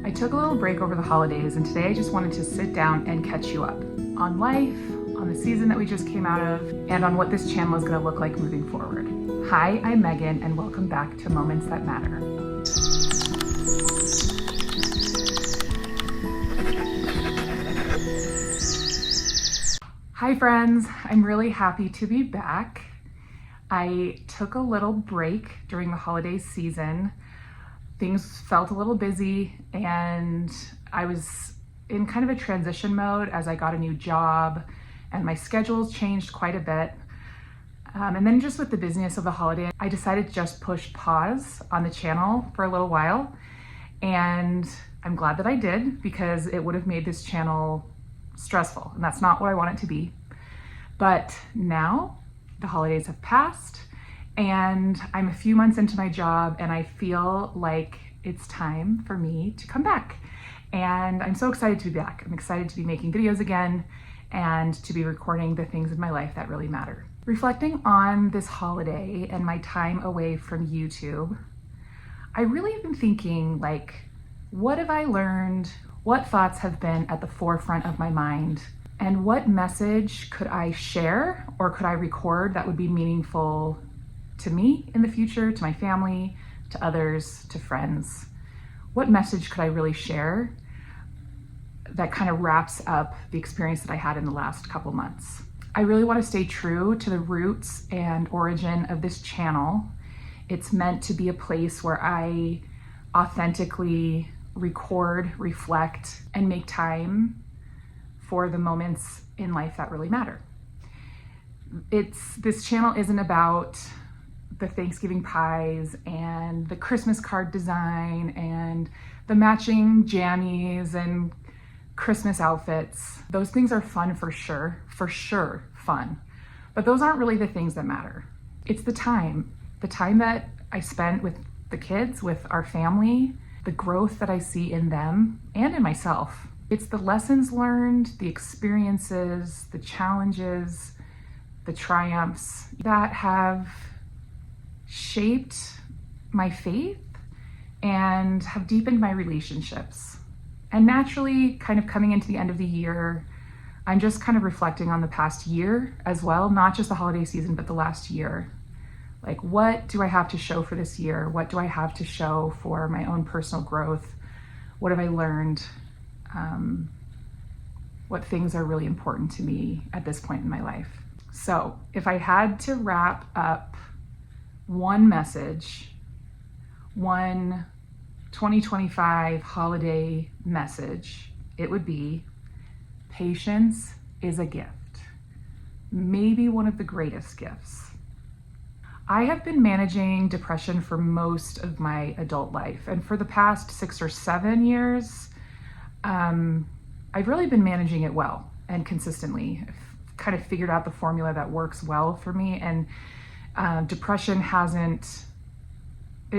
I took a little break over the holidays, and today I just wanted to sit down and catch you up on life, on the season that we just came out of, and on what this channel is going to look like moving forward. Hi, I'm Megan, and welcome back to Moments That Matter. Hi friends, I'm really happy to be back. I took a little break during the holiday season. Things felt a little busy and I was in kind of a transition mode as I got a new job and my schedules changed quite a bit. And then just with the busyness of the holiday, I decided to just push pause on the channel for a little while. And I'm glad that I did, because it would have made this channel stressful, and that's not what I want it to be. But now the holidays have passed and I'm a few months into my job and I feel like it's time for me to come back. And I'm so excited to be back. I'm excited to be making videos again and to be recording the things in my life that really matter. Reflecting on this holiday and my time away from YouTube, I really have been thinking, like, what have I learned? What thoughts have been at the forefront of my mind? And what message could I share or could I record that would be meaningful to me in the future, to my family, to others, to friends? What message could I really share that kind of wraps up the experience that I had in the last couple months? I really want to stay true to the roots and origin of this channel. It's meant to be a place where I authentically record, reflect, and make time for the moments in life that really matter. This channel isn't about the Thanksgiving pies and the Christmas card design and the matching jammies and Christmas outfits. Those things are fun for sure fun. But those aren't really the things that matter. It's the time that I spent with the kids, with our family, the growth that I see in them and in myself. It's the lessons learned, the experiences, the challenges, the triumphs that have shaped my faith and have deepened my relationships. And naturally, kind of coming into the end of the year, I'm just kind of reflecting on the past year as well, not just the holiday season, but the last year. Like, what do I have to show for this year? What do I have to show for my own personal growth? What have I learned? What things are really important to me at this point in my life? So if I had to wrap up one message, one 2025 holiday message, it would be: patience is a gift, maybe one of the greatest gifts. I have been managing depression for most of my adult life, and for the past 6 or 7 years, I've really been managing it well and consistently. I've kind of figured out the formula that works well for me, and depression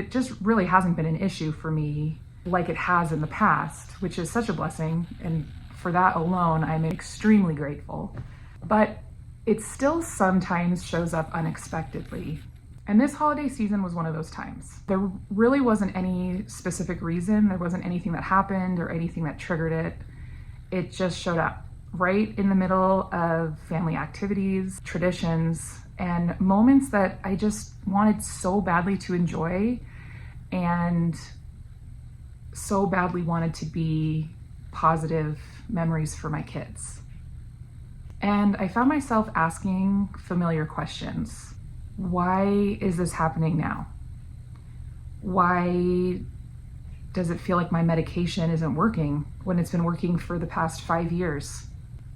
just really hasn't been an issue for me like it has in the past, which is such a blessing, and for that alone, I'm extremely grateful. But it still sometimes shows up unexpectedly. And this holiday season was one of those times. There really wasn't any specific reason. There wasn't anything that happened or anything that triggered it. It just showed up right in the middle of family activities, traditions, and moments that I just wanted so badly to enjoy and so badly wanted to be positive memories for my kids. And I found myself asking familiar questions. Why is this happening now? Why does it feel like my medication isn't working when it's been working for the past 5 years?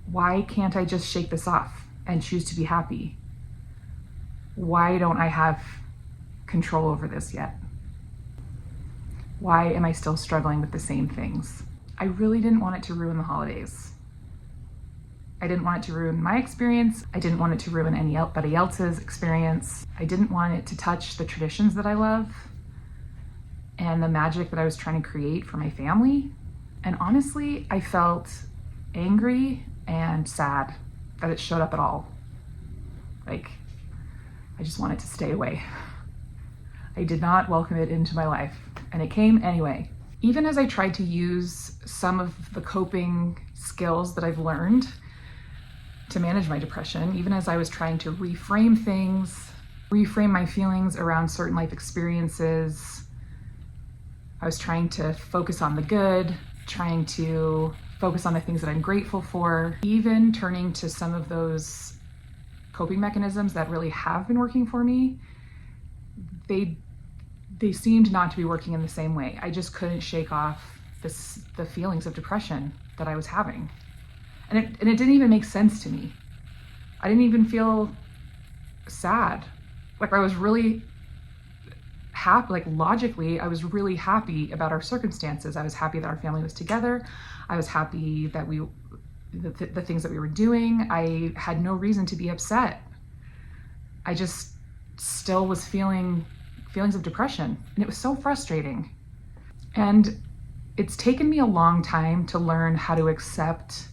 Why can't I just shake this off and choose to be happy? Why don't I have control over this yet? Why am I still struggling with the same things? I really didn't want it to ruin the holidays. I didn't want it to ruin my experience. I didn't want it to ruin anybody else's experience. I didn't want it to touch the traditions that I love and the magic that I was trying to create for my family. And honestly, I felt angry and sad that it showed up at all. Like, I just wanted to stay away. I did not welcome it into my life, and it came anyway. Even as I tried to use some of the coping skills that I've learned to manage my depression, even as I was trying to reframe things, reframe my feelings around certain life experiences, I was trying to focus on the good, trying to focus on the things that I'm grateful for, even turning to some of those coping mechanisms that really have been working for me. They seemed not to be working in the same way. I just couldn't shake off the feelings of depression that I was having. And it didn't even make sense to me. I didn't even feel sad. Like I was really happy, like logically, I was really happy about our circumstances. I was happy that our family was together. I was happy that the things that we were doing. I had no reason to be upset. I just still was feeling feelings of depression, and it was so frustrating. And it's taken me a long time to learn how to accept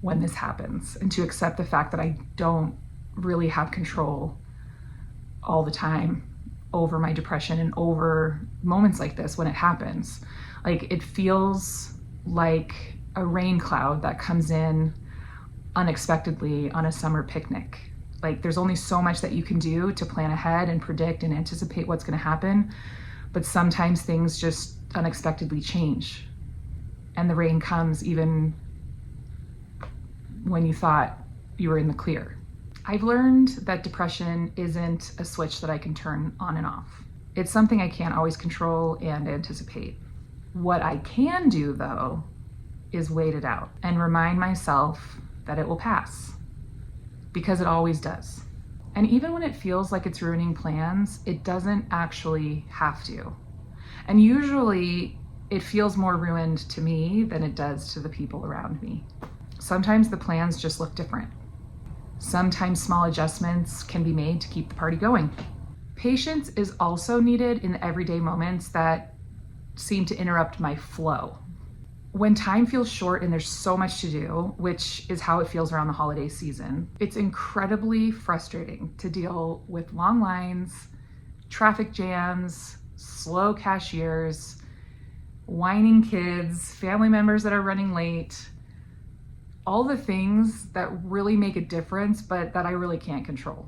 when this happens and to accept the fact that I don't really have control all the time over my depression and over moments like this when it happens. Like it feels like a rain cloud that comes in unexpectedly on a summer picnic. Like there's only so much that you can do to plan ahead and predict and anticipate what's going to happen, but sometimes things just unexpectedly change and the rain comes even when you thought you were in the clear. I've learned that depression isn't a switch that I can turn on and off. It's something I can't always control and anticipate. What I can do though is wait it out and remind myself that it will pass, because it always does. And even when it feels like it's ruining plans, it doesn't actually have to. And usually it feels more ruined to me than it does to the people around me. Sometimes the plans just look different. Sometimes small adjustments can be made to keep the party going. Patience is also needed in the everyday moments that seem to interrupt my flow. When time feels short and there's so much to do, which is how it feels around the holiday season, it's incredibly frustrating to deal with long lines, traffic jams, slow cashiers, whining kids, family members that are running late, all the things that really make a difference, but that I really can't control.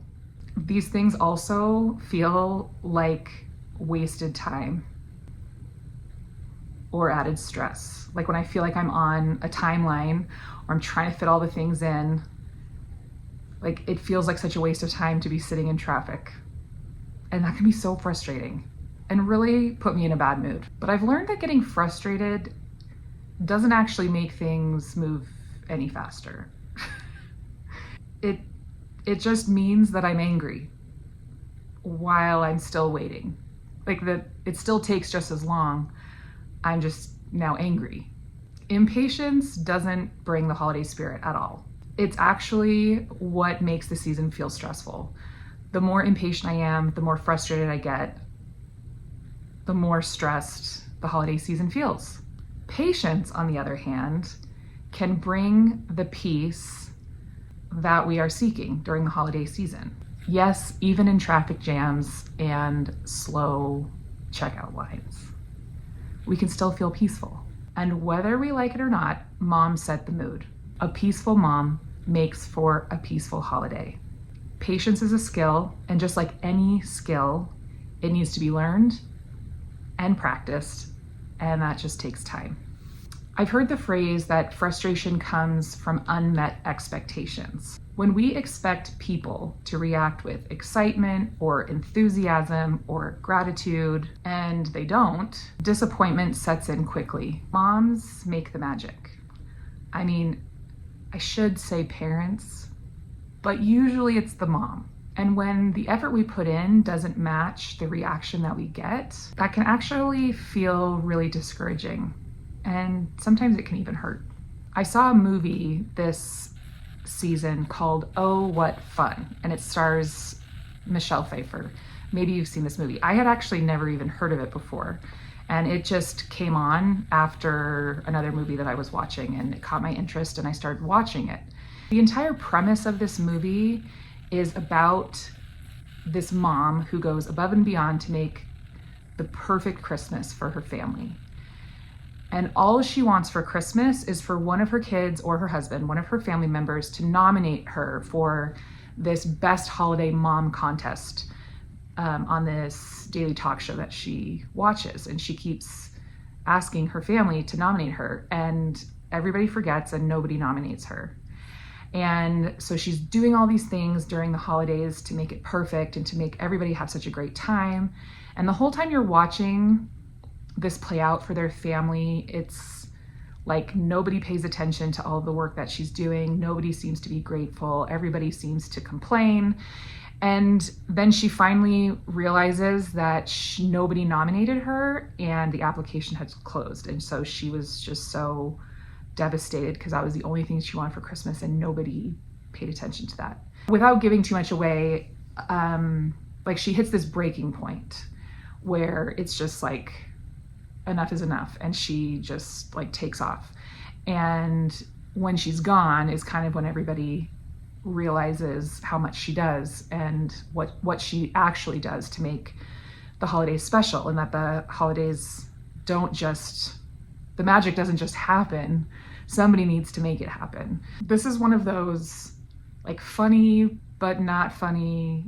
These things also feel like wasted time or added stress. Like when I feel like I'm on a timeline or I'm trying to fit all the things in, like it feels like such a waste of time to be sitting in traffic. And that can be so frustrating and really put me in a bad mood. But I've learned that getting frustrated doesn't actually make things move any faster. It just means that I'm angry while I'm still waiting. Like that it still takes just as long. I'm just now angry. Impatience doesn't bring the holiday spirit at all. It's actually what makes the season feel stressful. The more impatient I am, the more frustrated I get, the more stressed the holiday season feels. Patience, on the other hand, can bring the peace that we are seeking during the holiday season. Yes, even in traffic jams and slow checkout lines, we can still feel peaceful. And whether we like it or not, mom set the mood. A peaceful mom makes for a peaceful holiday. Patience is a skill, and just like any skill, it needs to be learned and practiced, and that just takes time. I've heard the phrase that frustration comes from unmet expectations. When we expect people to react with excitement or enthusiasm or gratitude, and they don't, disappointment sets in quickly. Moms make the magic. I mean, I should say parents, but usually it's the mom. And when the effort we put in doesn't match the reaction that we get, that can actually feel really discouraging. And sometimes it can even hurt. I saw a movie this season called Oh, What Fun, and it stars Michelle Pfeiffer. Maybe you've seen this movie. I had actually never even heard of it before, and it just came on after another movie that I was watching, and it caught my interest, and I started watching it. The entire premise of this movie is about this mom who goes above and beyond to make the perfect Christmas for her family. And all she wants for Christmas is for one of her kids or her husband, one of her family members, to nominate her for this best holiday mom contest on this daily talk show that she watches. And she keeps asking her family to nominate her, and everybody forgets and nobody nominates her. And so she's doing all these things during the holidays to make it perfect and to make everybody have such a great time. And the whole time you're watching this play out for their family, it's like nobody pays attention to all the work that she's doing. Nobody seems to be grateful. Everybody seems to complain. And then she finally realizes that nobody nominated her and the application had closed. And so she was just so devastated because that was the only thing she wanted for Christmas and nobody paid attention to that. Without giving too much away, like she hits this breaking point where it's just like enough is enough, and she just like takes off. And when she's gone is kind of when everybody realizes how much she does and what she actually does to make the holidays special, and that the holidays don't just, the magic doesn't just happen. Somebody needs to make it happen. This is one of those like funny but not funny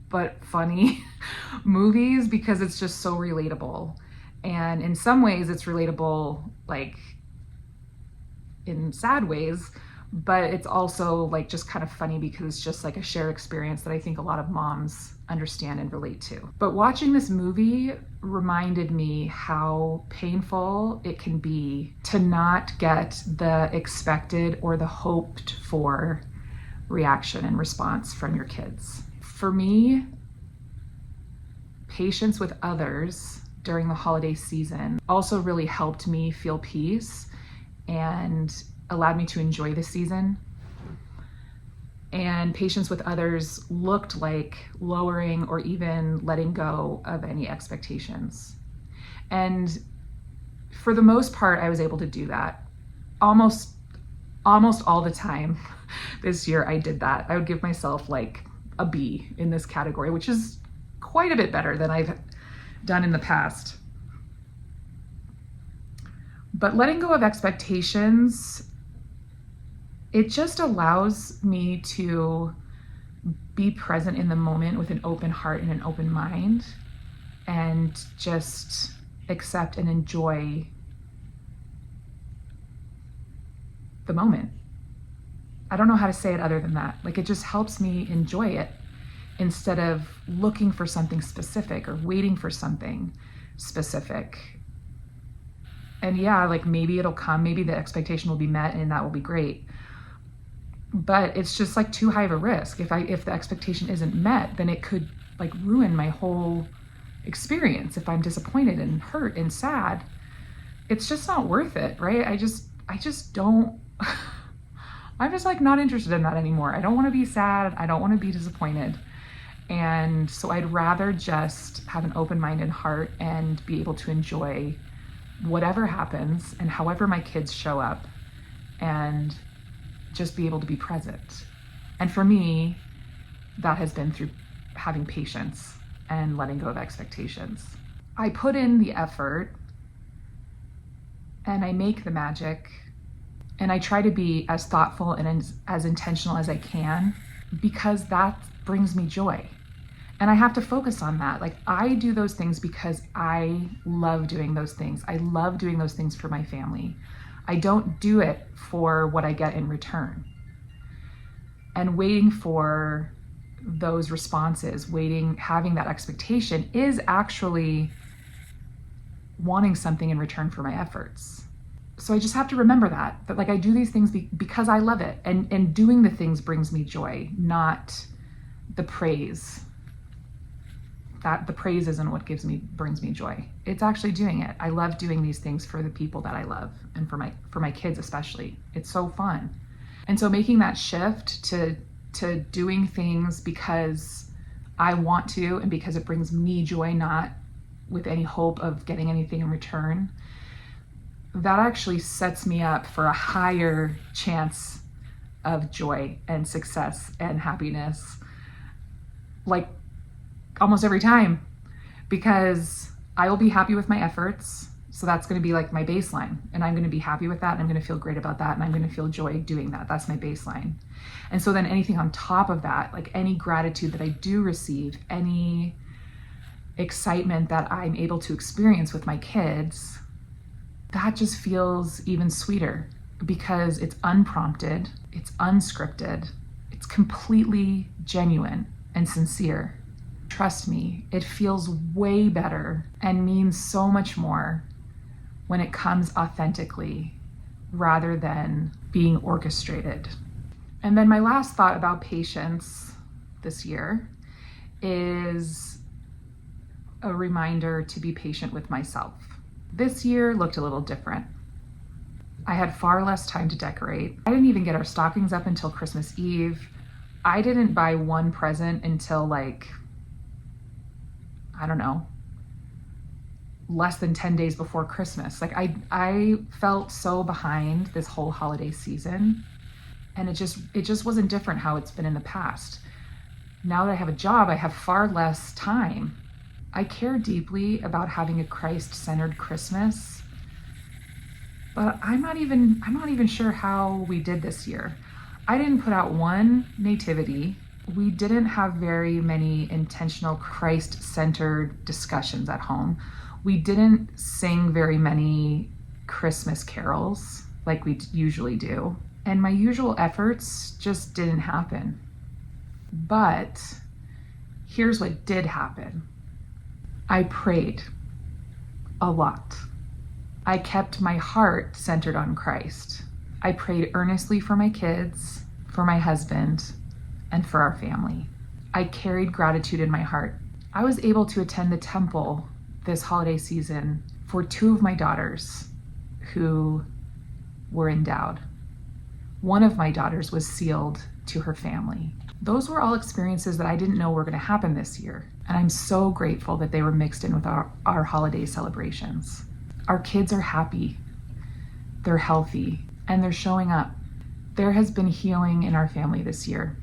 but funny movies because it's just so relatable. And in some ways it's relatable like in sad ways, but it's also like just kind of funny because it's just like a shared experience that I think a lot of moms understand and relate to. But watching this movie reminded me how painful it can be to not get the expected or the hoped for reaction and response from your kids. For me, patience with others during the holiday season also really helped me feel peace and allowed me to enjoy the season. And patience with others looked like lowering or even letting go of any expectations. And for the most part, I was able to do that. Almost all the time this year I did that. I would give myself like a B in this category, which is quite a bit better than I've done in the past. But letting go of expectations, it just allows me to be present in the moment with an open heart and an open mind and just accept and enjoy the moment. I don't know how to say it other than that. Like, it just helps me enjoy it instead of looking for something specific or waiting for something specific. And yeah, like maybe it'll come, maybe the expectation will be met and that will be great. But it's just like too high of a risk. If the expectation isn't met, then it could like ruin my whole experience. If I'm disappointed and hurt and sad, it's just not worth it, right? I just don't, I'm just like not interested in that anymore. I don't want to be sad. I don't want to be disappointed. And so I'd rather just have an open mind and heart and be able to enjoy whatever happens and however my kids show up and just be able to be present. And for me, that has been through having patience and letting go of expectations. I put in the effort and I make the magic, and I try to be as thoughtful and as intentional as I can because that brings me joy. And I have to focus on that. Like, I do those things because I love doing those things. I love doing those things for my family. I don't do it for what I get in return. And waiting for those responses, having that expectation is actually wanting something in return for my efforts. So I just have to remember that like I do these things because I love it, and doing the things brings me joy, not the praise. That the praise isn't what brings me joy. It's actually doing it. I love doing these things for the people that I love and for my kids especially. It's so fun. And so making that shift to doing things because I want to and because it brings me joy, not with any hope of getting anything in return, that actually sets me up for a higher chance of joy and success and happiness, like almost every time, because I will be happy with my efforts. So that's going to be like my baseline. And I'm going to be happy with that. And I'm going to feel great about that. And I'm going to feel joy doing that. That's my baseline. And so then anything on top of that, like any gratitude that I do receive, any excitement that I'm able to experience with my kids, that just feels even sweeter because it's unprompted, it's unscripted, it's completely genuine and sincere. Trust me, it feels way better and means so much more when it comes authentically rather than being orchestrated. And then my last thought about patience this year is a reminder to be patient with myself. This year looked a little different. I had far less time to decorate. I didn't even get our stockings up until Christmas Eve. I didn't buy one present until less than 10 days before Christmas. I felt so behind this whole holiday season, and it just wasn't different how it's been in the past. Now that I have a job, I have far less time. I care deeply about having a Christ-centered Christmas, but I'm not even sure how we did this year. I didn't put out one nativity. We didn't have very many intentional Christ-centered discussions at home. We didn't sing very many Christmas carols like we usually do. And my usual efforts just didn't happen. But here's what did happen. I prayed a lot. I kept my heart centered on Christ. I prayed earnestly for my kids, for my husband, and for our family. I carried gratitude in my heart. I was able to attend the temple this holiday season for 2 of my daughters who were endowed. One of my daughters was sealed to her family. Those were all experiences that I didn't know were going to happen this year. And I'm so grateful that they were mixed in with our holiday celebrations. Our kids are happy, they're healthy, and they're showing up. There has been healing in our family this year.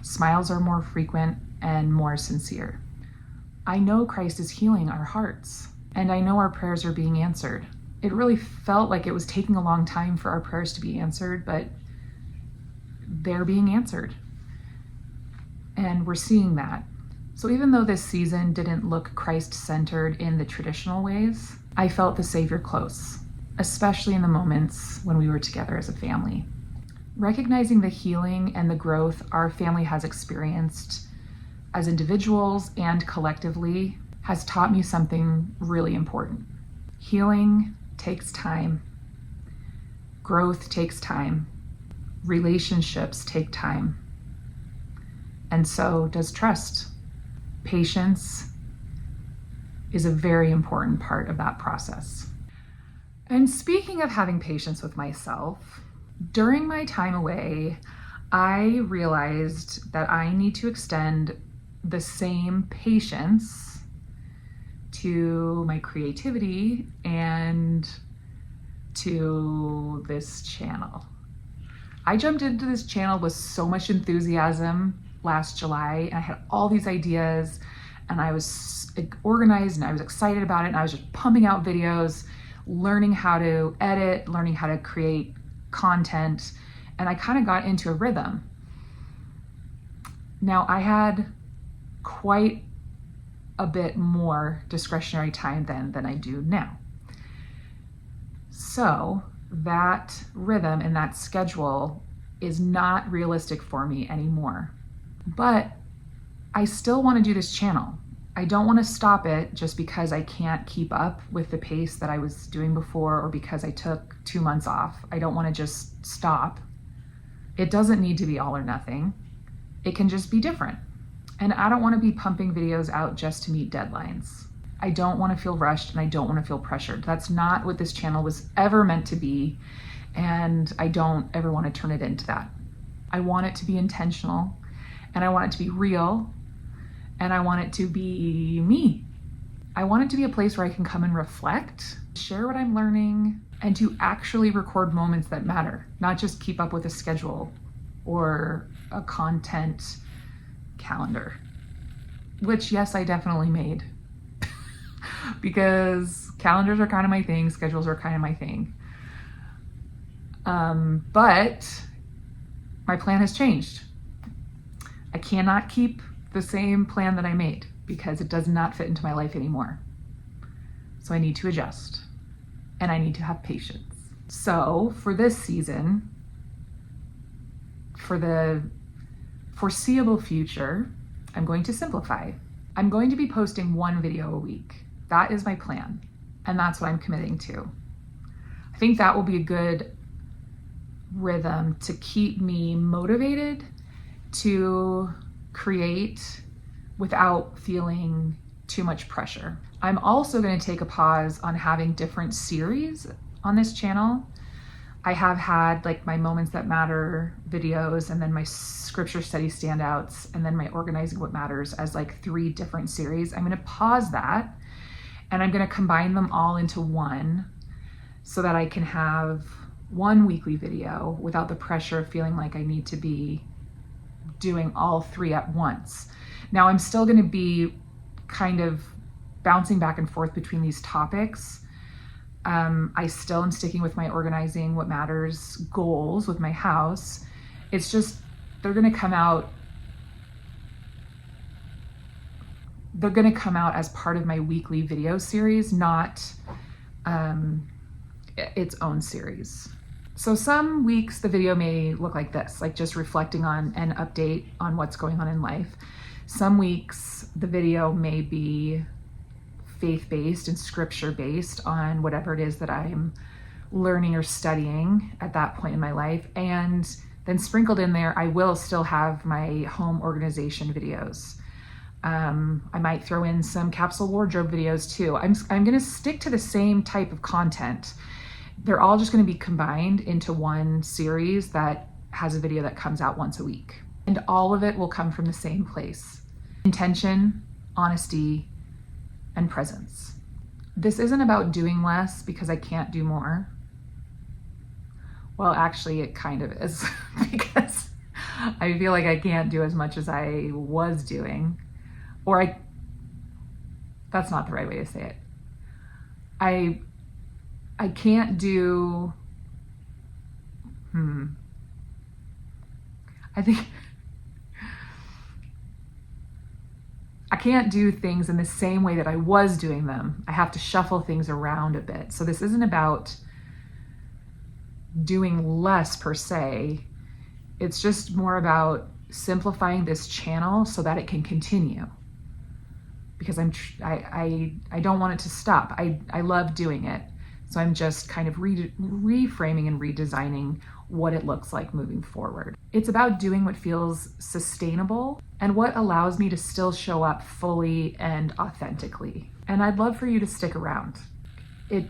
Smiles are more frequent and more sincere. I know Christ is healing our hearts, and I know our prayers are being answered. It really felt like it was taking a long time for our prayers to be answered, but they're being answered. And we're seeing that. So even though this season didn't look Christ-centered in the traditional ways, I felt the Savior close, especially in the moments when we were together as a family. Recognizing the healing and the growth our family has experienced as individuals and collectively has taught me something really important. Healing takes time. Growth takes time. Relationships take time. And so does trust. Patience is a very important part of that process. And speaking of having patience with myself, during my time away, I realized that I need to extend the same patience to my creativity and to this channel. I jumped into this channel with so much enthusiasm last July, and I had all these ideas, and I was organized, and I was excited about it, and I was just pumping out videos, learning how to edit, learning how to create content, and I kind of got into a rhythm. Now, I had quite a bit more discretionary time then than I do now. So that rhythm and that schedule is not realistic for me anymore. But I still want to do this channel. I don't want to stop it just because I can't keep up with the pace that I was doing before, or because I took 2 months off. I don't want to just stop. It doesn't need to be all or nothing. It can just be different. And I don't want to be pumping videos out just to meet deadlines. I don't want to feel rushed, and I don't want to feel pressured. That's not what this channel was ever meant to be, and I don't ever want to turn it into that. I want it to be intentional, and I want it to be real, and I want it to be me. I want it to be a place where I can come and reflect, share what I'm learning, and to actually record moments that matter, not just keep up with a schedule or a content calendar, which, yes, I definitely made because Calendars are kind of my thing. Schedules are kind of my thing. But my plan has changed. I cannot keep the same plan that I made because it does not fit into my life anymore. So I need to adjust and I need to have patience. So for this season, for the foreseeable future, I'm going to simplify. I'm going to be posting one video a week. That is my plan. And that's what I'm committing to. I think that will be a good rhythm to keep me motivated to create without feeling too much pressure. I'm also going to take a pause on having different series on this channel. I have had like my Moments That Matter videos, and then my scripture study standouts, and then my Organizing What Matters as like 3 different series. I'm going to pause that and I'm going to combine them all into one so that I can have one weekly video without the pressure of feeling like I need to be doing all 3 at once. Now I'm still going to be kind of bouncing back and forth between these topics. I still am sticking with my Organizing What Matters goals with my house. It's just, they're going to come out as part of my weekly video series, not its own series. So some weeks the video may look like this, like just reflecting on an update on what's going on in life. Some weeks the video may be faith-based and scripture-based on whatever it is that I'm learning or studying at that point in my life. And then sprinkled in there, I will still have my home organization videos. I might throw in some capsule wardrobe videos too. I'm gonna stick to the same type of content. They're all just gonna be combined into one series that has a video that comes out once a week. And all of it will come from the same place: intention, honesty, and presence. This isn't about doing less because I can't do more. Well, actually it kind of is because I feel like I can't do as much as I was doing. That's not the right way to say it. I can't do, I can't do things in the same way that I was doing them. I have to shuffle things around a bit. So this isn't about doing less per se. It's just more about simplifying this channel so that it can continue. Because I don't want it to stop. I love doing it. So I'm just kind of reframing and redesigning what it looks like moving forward. It's about doing what feels sustainable and what allows me to still show up fully and authentically. And I'd love for you to stick around. It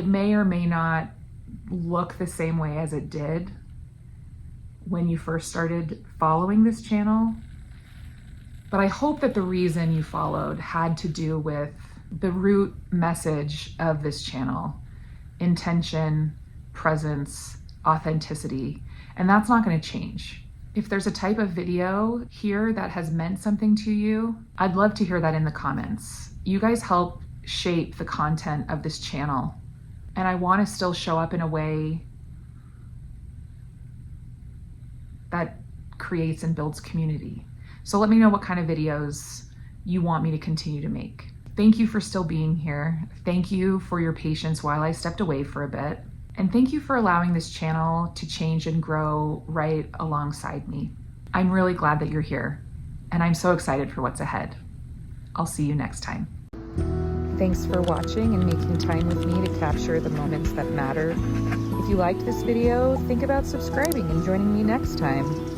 may or may not look the same way as it did when you first started following this channel, but I hope that the reason you followed had to do with the root message of this channel: intention, presence, authenticity, and that's not going to change. If there's a type of video here that has meant something to you, I'd love to hear that in the comments. You guys help shape the content of this channel, and I want to still show up in a way that creates and builds community. So let me know what kind of videos you want me to continue to make. Thank you for still being here. Thank you for your patience while I stepped away for a bit. And thank you for allowing this channel to change and grow right alongside me. I'm really glad that you're here, and I'm so excited for what's ahead. I'll see you next time. Thanks for watching and making time with me to capture the moments that matter. If you liked this video, think about subscribing and joining me next time.